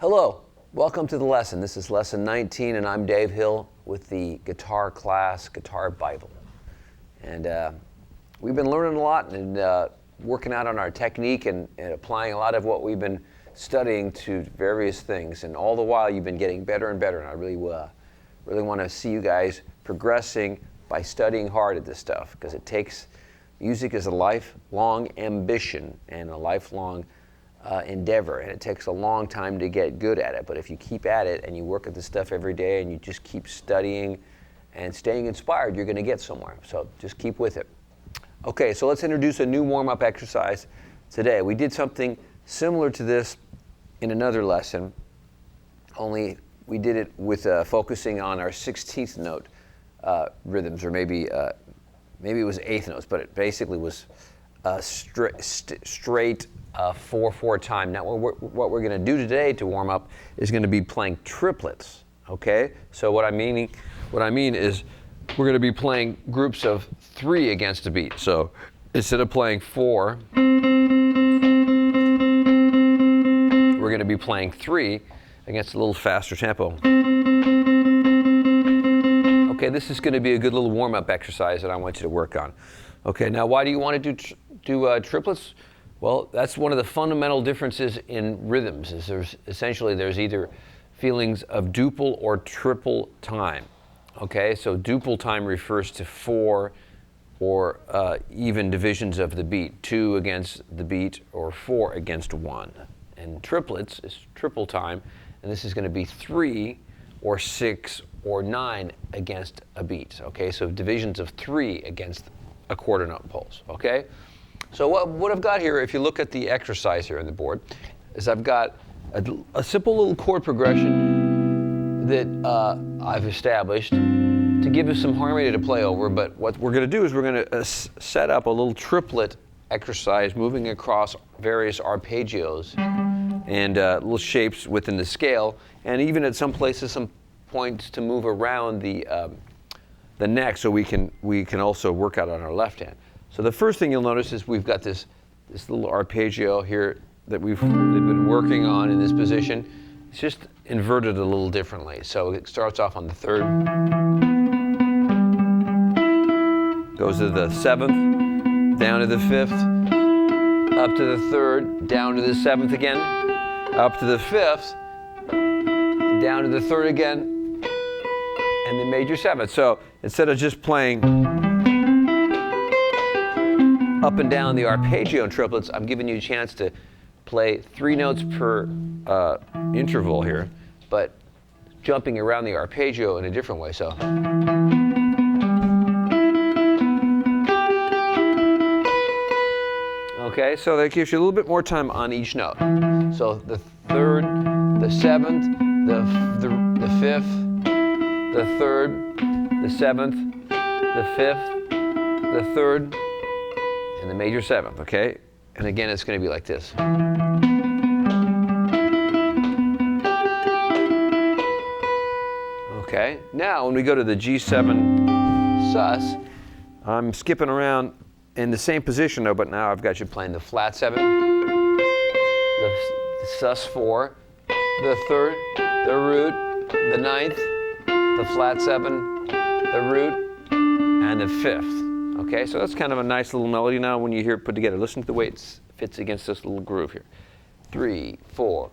Hello, welcome to the lesson. This is lesson 19 and I'm Dave Hill with the guitar class, Guitar Bible. And we've been learning a lot and working out on our technique and applying a lot of what we've been studying to various things. And all the while you've been getting better and better. And I really want to see you guys progressing by studying hard at this stuff, because it takes, music is a lifelong ambition and a lifelong endeavor, and it takes a long time to get good at it. But if you keep at it and you work at this stuff every day and you just keep studying and staying inspired, you're going to get somewhere. So just keep with it. Okay, so let's introduce a new warm-up exercise today. We did something similar to this in another lesson, only we did it with focusing on our 16th note rhythms, or maybe it was eighth notes, but it basically was straight 4/4 time. Now what we're going to do today to warm up is going to be playing triplets. Okay, so what I mean is we're going to be playing groups of 3 against a beat. So instead of playing 4, we're going to be playing 3 against a little faster tempo. Okay, this is going to be a good little warm-up exercise that I want you to work on. Okay, now why do you want to do triplets? Well, that's one of the fundamental differences in rhythms. Is there's either feelings of duple or triple time. Okay, so duple time refers to 4 or even divisions of the beat, 2 against the beat or 4 against 1. And triplets is triple time, and this is going to be 3 or 6 or 9 against a beat. Okay, so divisions of 3 against a quarter note pulse. Okay, so what I've got here, if you look at the exercise here on the board, is I've got a simple little chord progression that I've established to give us some harmony to play over. But what we're going to do is we're going to set up a little triplet exercise moving across various arpeggios and little shapes within the scale, and even at some places, some points to move around the neck, so we can also work out on our left hand. So the first thing you'll notice is we've got this little arpeggio here that we've been working on in this position. It's just inverted a little differently. So it starts off on the 3rd, goes to the 7th, down to the 5th, up to the 3rd, down to the 7th again, up to the 5th, down to the 3rd again, and the major 7th. So instead of just playing up and down the arpeggio in triplets, I'm giving you a chance to play 3 notes per interval here, but jumping around the arpeggio in a different way. So okay, so that gives you a little bit more time on each note. So the 3rd, the 7th, the 5th, the 3rd, the 7th, the 5th, the 3rd, and the major 7th, okay? And again, it's going to be like this. Okay, now when we go to the G7 sus, I'm skipping around in the same position though, but now I've got you playing the flat 7, the sus 4, the 3rd, the root, the 9th, the flat 7, the root, and the 5th. Okay, so that's kind of a nice little melody now when you hear it put together. Listen to the way it fits against this little groove here. 3, 4.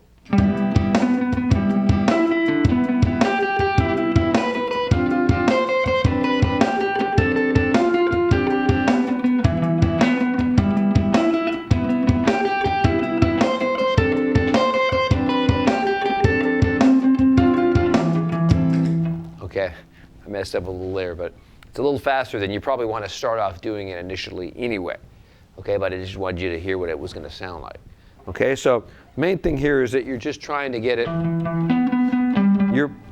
Okay, I messed up a little there, but it's a little faster than you probably want to start off doing it initially anyway. Okay, but I just wanted you to hear what it was going to sound like. Okay, so main thing here is that you're just trying to get it.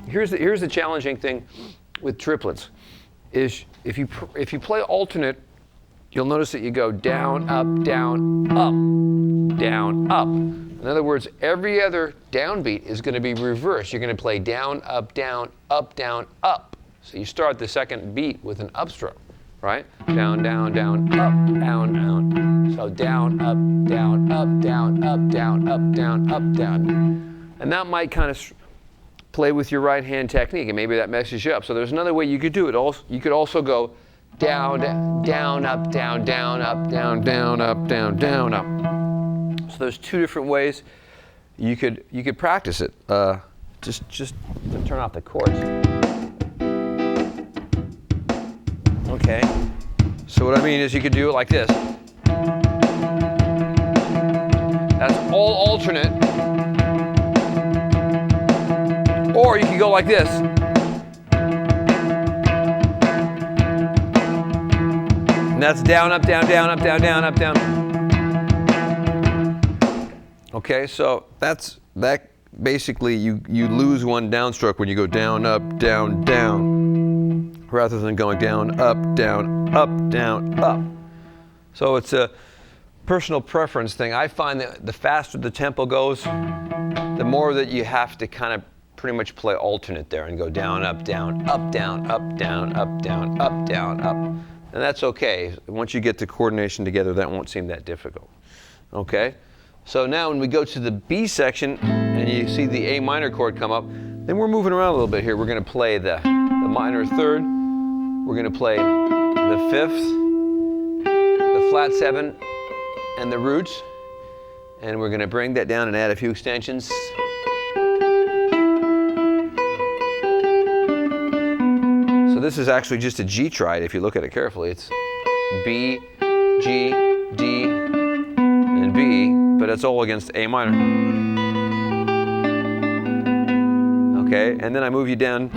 Here's the challenging thing with triplets, is if you play alternate, you'll notice that you go down, up, down, up, down, up. In other words, every other downbeat is going to be reversed. You're going to play down, up, down, up, down, up. So you start the second beat with an upstroke, right? Down, down, down, up, down, down. So down, up, down, up, down, up, down, up, down, up, down. And that might kind of play with your right hand technique, and maybe that messes you up. So there's another way you could do it. You could also go down, down, up, down, down, up, down, down, up, down, down, up. So there's two different ways you could practice it. Just to turn off the chords. Okay. So what I mean is you could do it like this. That's all alternate. Or you could go like this. And that's down, up, down, down, up, down, down, up, down. Okay, so that basically you lose one downstroke when you go down, up, down, rather than going down, up, down, up, down, up. So it's a personal preference thing. I find that the faster the tempo goes, the more that you have to kind of pretty much play alternate there and go down, up, down, up, down, up, down, up, down, up, down, up. And that's okay. Once you get the coordination together, that won't seem that difficult. Okay? So now when we go to the B section and you see the A minor chord come up, then we're moving around a little bit here. We're going to play the minor third. We're going to play the fifth, the flat seven, and the roots. And we're going to bring that down and add a few extensions. So this is actually just a G triad if you look at it carefully. It's B, G, D, and B, but it's all against A minor. Okay, and then I move you down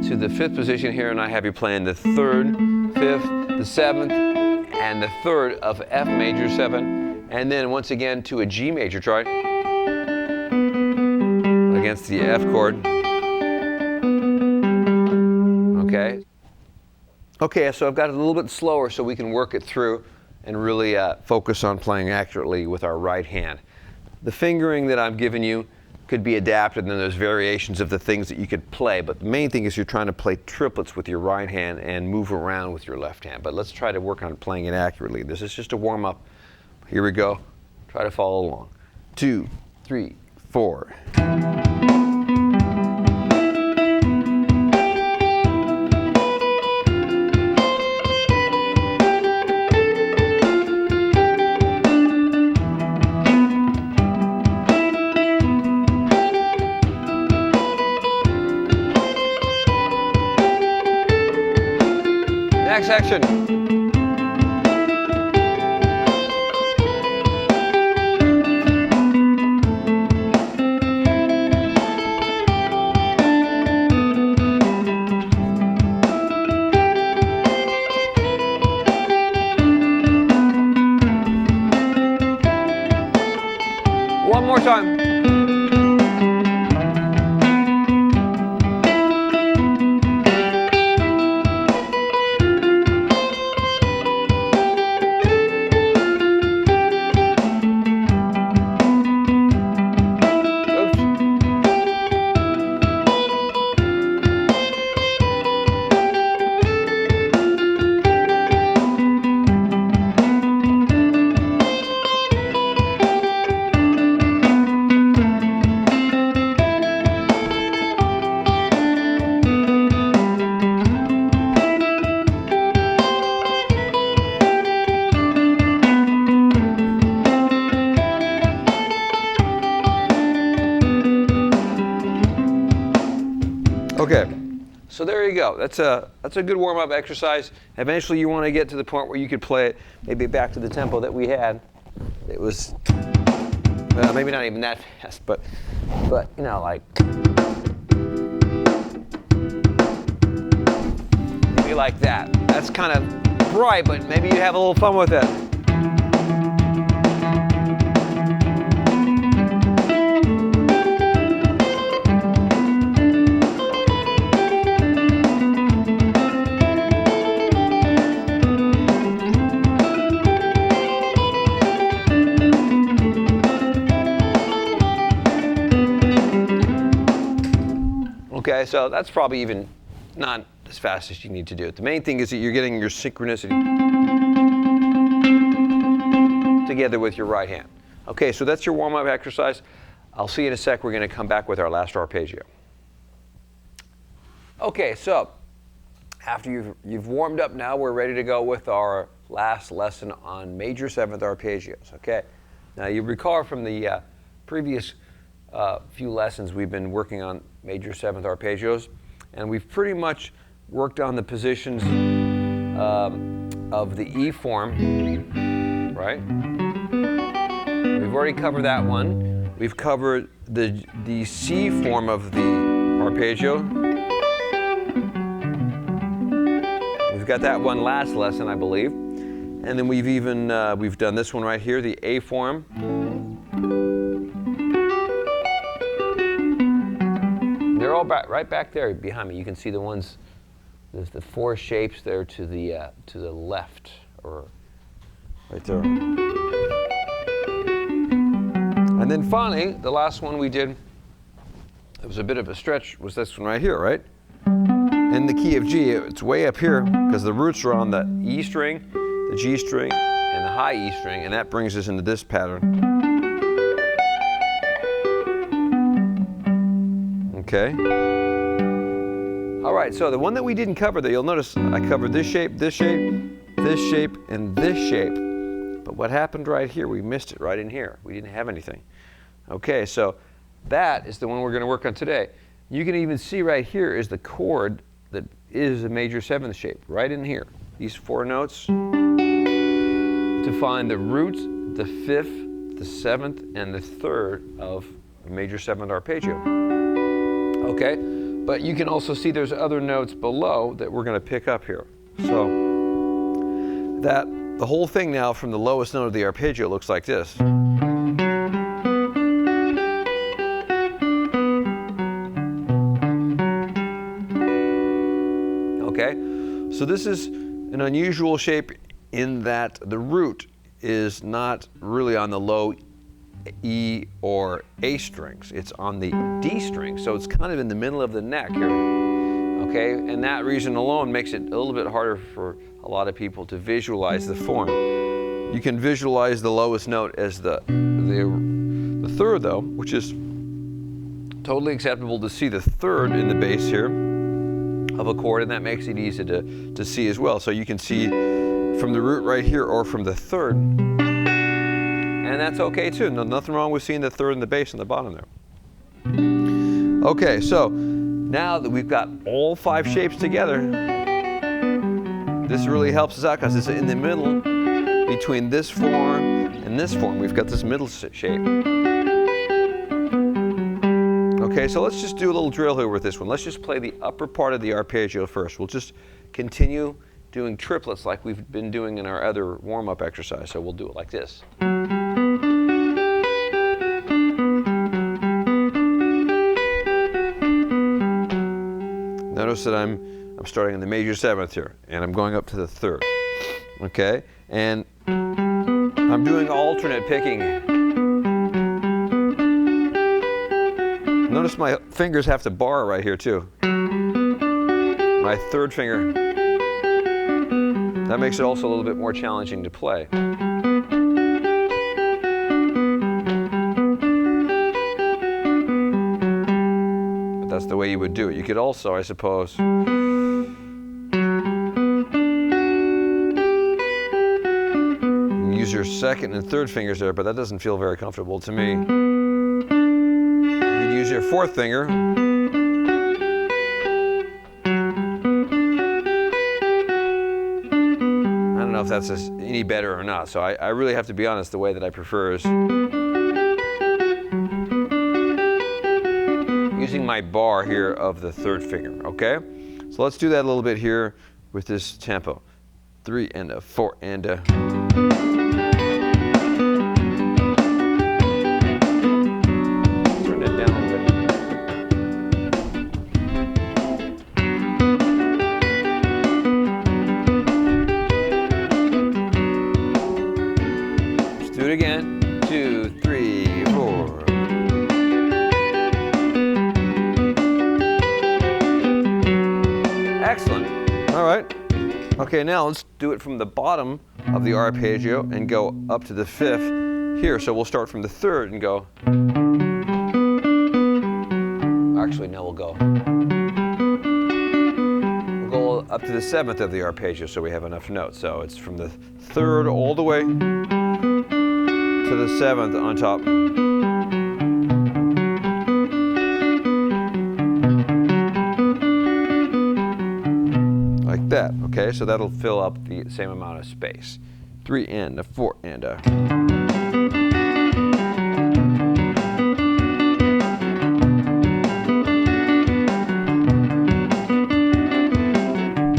to the fifth position here, and I have you playing the third, fifth, the seventh, and the third of F major 7, and then once again to a G major triad against the F chord. Okay. Okay, so I've got it a little bit slower so we can work it through and really focus on playing accurately with our right hand. The fingering that I'm giving you could be adapted, and then there's variations of the things that you could play, but the main thing is you're trying to play triplets with your right hand and move around with your left hand. But let's try to work on playing it accurately. This is just a warm-up. Here we go. Try to follow along. 2, 3, 4. Next section. One more time. Okay, so there you go. That's a good warm-up exercise. Eventually you want to get to the point where you could play it maybe back to the tempo that we had. It was, well, maybe not even that fast, but you know, like, maybe like that. That's kind of bright, but maybe you have a little fun with it. Okay, so that's probably even not as fast as you need to do it. The main thing is that you're getting your synchronicity together with your right hand. Okay, so that's your warm-up exercise. I'll see you in a sec. We're going to come back with our last arpeggio. Okay, so after you've warmed up now, we're ready to go with our last lesson on major 7th arpeggios. Okay, now you recall from the previous few lessons we've been working on major 7th arpeggios, and we've pretty much worked on the positions of the E form, right? We've already covered that one. We've covered the C form of the arpeggio. We've got that one last lesson, I believe. And then we've even, we've done this one right here, the A form. They're all right back there behind me. You can see the ones, there's the 4 shapes there to the left, or right there. And then finally, the last one we did, it was a bit of a stretch, was this one right here, right? In the key of G, it's way up here because the roots are on the E string, the G string, and the high E string, and that brings us into this pattern. Okay. All right, so the one that we didn't cover, that you'll notice I covered this shape, this shape, this shape, and this shape. But what happened right here, we missed it right in here. We didn't have anything. Okay, so that is the one we're going to work on today. You can even see right here is the chord that is a major 7th shape, right in here. These 4 notes to find the root, the 5th, the 7th, and the 3rd of a major 7th arpeggio. Okay, but you can also see there's other notes below that we're going to pick up here. So that the whole thing now from the lowest note of the arpeggio looks like this. Okay, so this is an unusual shape in that the root is not really on the low E or A strings. It's on the D string, so it's kind of in the middle of the neck here. Okay, and that reason alone makes it a little bit harder for a lot of people to visualize the form. You can visualize the lowest note as the 3rd though, which is totally acceptable to see the 3rd in the bass here of a chord, and that makes it easy to see as well. So you can see from the root right here or from the 3rd, and that's okay too. No, nothing wrong with seeing the 3rd and the bass on the bottom there. Okay, so now that we've got all 5 shapes together, this really helps us out because it's in the middle between this form and this form. We've got this middle shape. Okay, so let's just do a little drill here with this one. Let's just play the upper part of the arpeggio first. We'll just continue doing triplets like we've been doing in our other warm-up exercise. So we'll do it like this. Notice that I'm starting in the major 7th here, and I'm going up to the 3rd. Okay, and I'm doing alternate picking. Notice my fingers have to bar right here too. My 3rd finger. That makes it also a little bit more challenging to play. But that's the way you would do it. You could also, I suppose, use your 2nd and 3rd fingers there, but that doesn't feel very comfortable to me. You could use your 4th finger. I don't know if that's any better or not, so I really have to be honest, the way that I prefer is using my bar here of the 3rd finger, okay? So let's do that a little bit here with this tempo. 3 and a 4 and a. Turn it down a little bit. Let's do it again. 2, 3, 4. Excellent. All right. Okay, now let's do it from the bottom of the arpeggio and go up to the 5th here. So we'll start from the 3rd and go. actually, no, we'll go up to the 7th of the arpeggio so we have enough notes. So it's from the 3rd all the way to the 7th on top. Like that, okay? So that'll fill up the same amount of space. 3 and a 4 and a.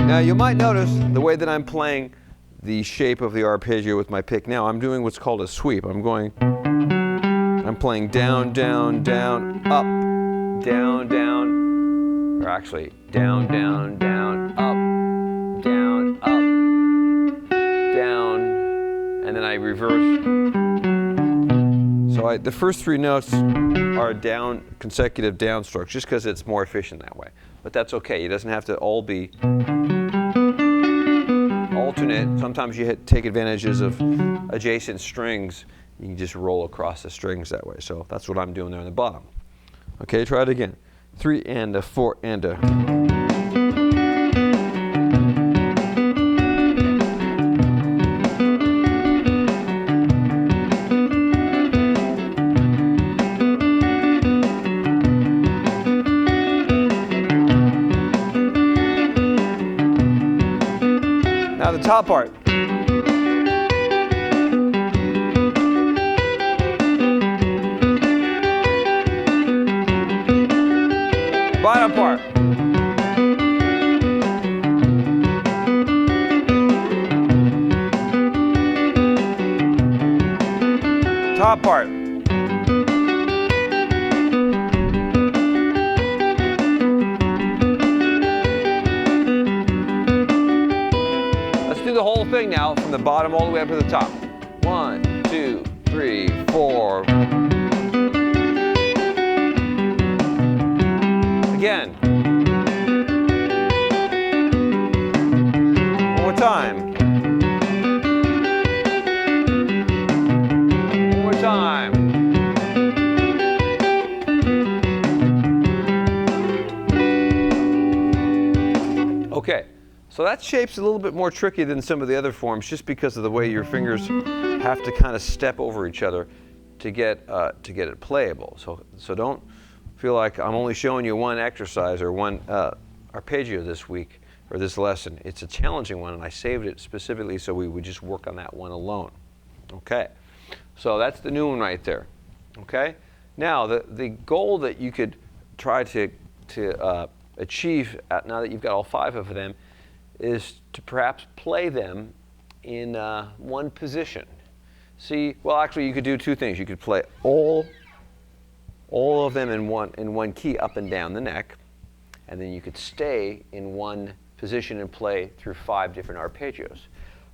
Now you might notice the way that I'm playing the shape of the arpeggio with my pick now, I'm doing what's called a sweep. I'm playing down, down, down, up, down, down, or actually down, down, down, up, down, up, down, and then I reverse. So the first 3 notes are down, consecutive down strokes, just because it's more efficient that way. But that's okay. It doesn't have to all be alternate. Sometimes you take advantages of adjacent strings. You can just roll across the strings that way. So that's what I'm doing there on the bottom. Okay, try it again. 3 and a 4 and a. Now the top part. Bottom part. Top part. Let's do the whole thing now from the bottom all the way up to the top. 1, 2, 3, 4. Again. One more time. One more time. Okay, so that shape's a little bit more tricky than some of the other forms just because of the way your fingers have to kind of step over each other to get it playable. So don't feel like I'm only showing you one exercise or one arpeggio this week or this lesson. It's a challenging one, and I saved it specifically so we would just work on that one alone. Okay, so that's the new one right there. Okay, now the goal that you could try to achieve now that you've got all 5 of them is to perhaps play them in one position. See, well, actually, you could do 2 things. You could play all of them in one key up and down the neck, and then you could stay in one position and play through 5 different arpeggios.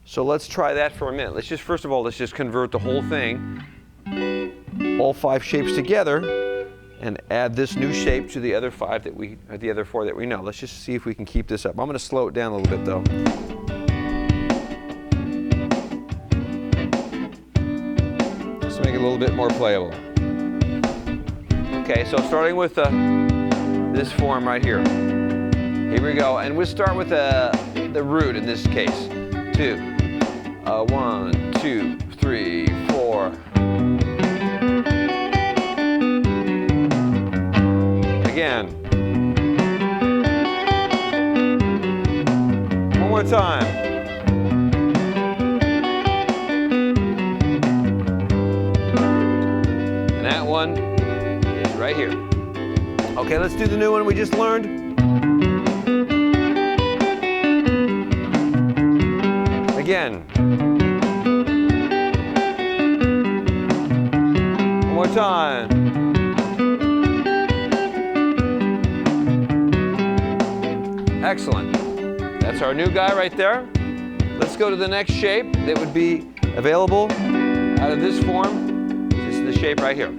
So let's try that for a minute. First of all, let's just convert the whole thing, all 5 shapes together, and add this new shape to the other 4 that we know. Let's just see if we can keep this up. I'm going to slow it down a little bit though. Let's make it a little bit more playable. Okay, so starting with this form right here. Here we go, and we'll start with the root in this case. 2, 1, 2, 3, 4. Again. One more time. And that one is right here. Okay, let's do the new one we just learned. Again. One more time. Excellent. That's our new guy right there. Let's go to the next shape that would be available out of this form. This is the shape right here.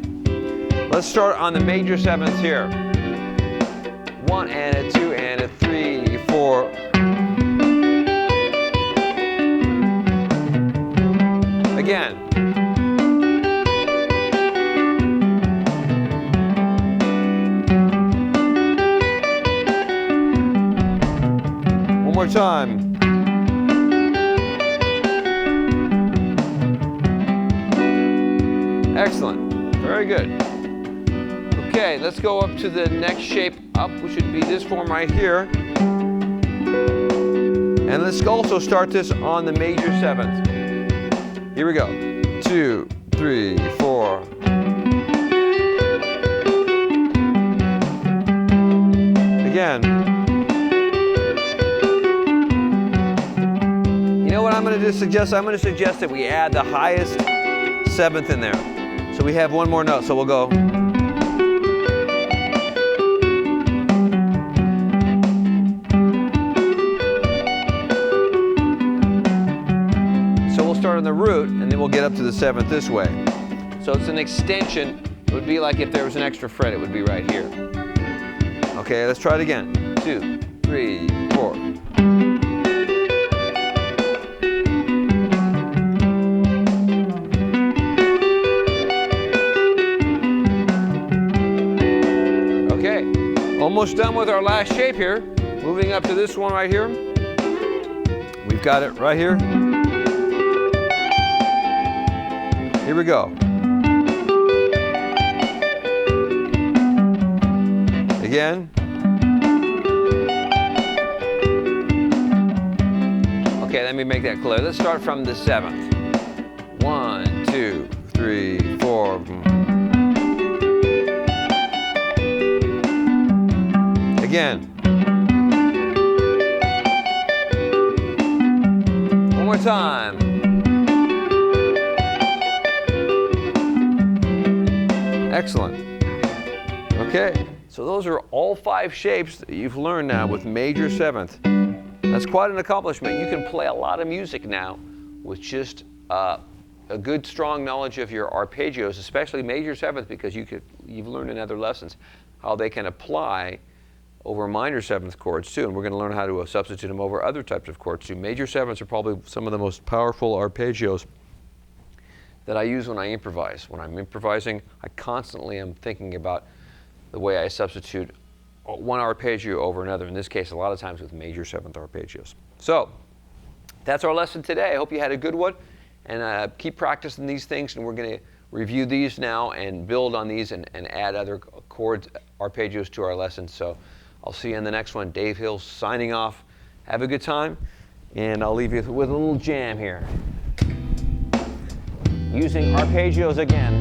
Let's start on the major 7th here. 1 and a 2 and a 3, 4. Again. more time. Excellent. Very good. Okay, let's go up to the next shape up, which should be this form right here. And let's also start this on the major seventh. Here we go. 2, 3, 4. Again. You know what I'm going to suggest? I'm going to suggest that we add the highest seventh in there. So we have one more note. So we'll go. So we'll start on the root, and then we'll get up to the seventh this way. So it's an extension. It would be like if there was an extra fret, it would be right here. Okay, let's try it again. 2, 3, 4. Okay, almost done with our last shape here. Moving up to this one right here. We've got it right here. Here we go. Again. Okay, let me make that clear. Let's start from the seventh. 1, 2, 3, 4. Again. One more time. Excellent. Okay. So those are all 5 shapes that you've learned now with major seventh. That's quite an accomplishment. You can play a lot of music now with just a good, strong knowledge of your arpeggios, especially major seventh, because you've learned in other lessons how they can apply over minor seventh chords too. And we're going to learn how to substitute them over other types of chords too. Major sevenths are probably some of the most powerful arpeggios that I use when I improvise. When I'm improvising, I constantly am thinking about the way I substitute one arpeggio over another, in this case a lot of times with major seventh arpeggios. So that's our lesson today. I hope you had a good one, and keep practicing these things, and we're going to review these now and build on these and add other chords, arpeggios to our lesson. So I'll see you in the next one. Dave Hill signing off. Have a good time, and I'll leave you with a little jam here using arpeggios again.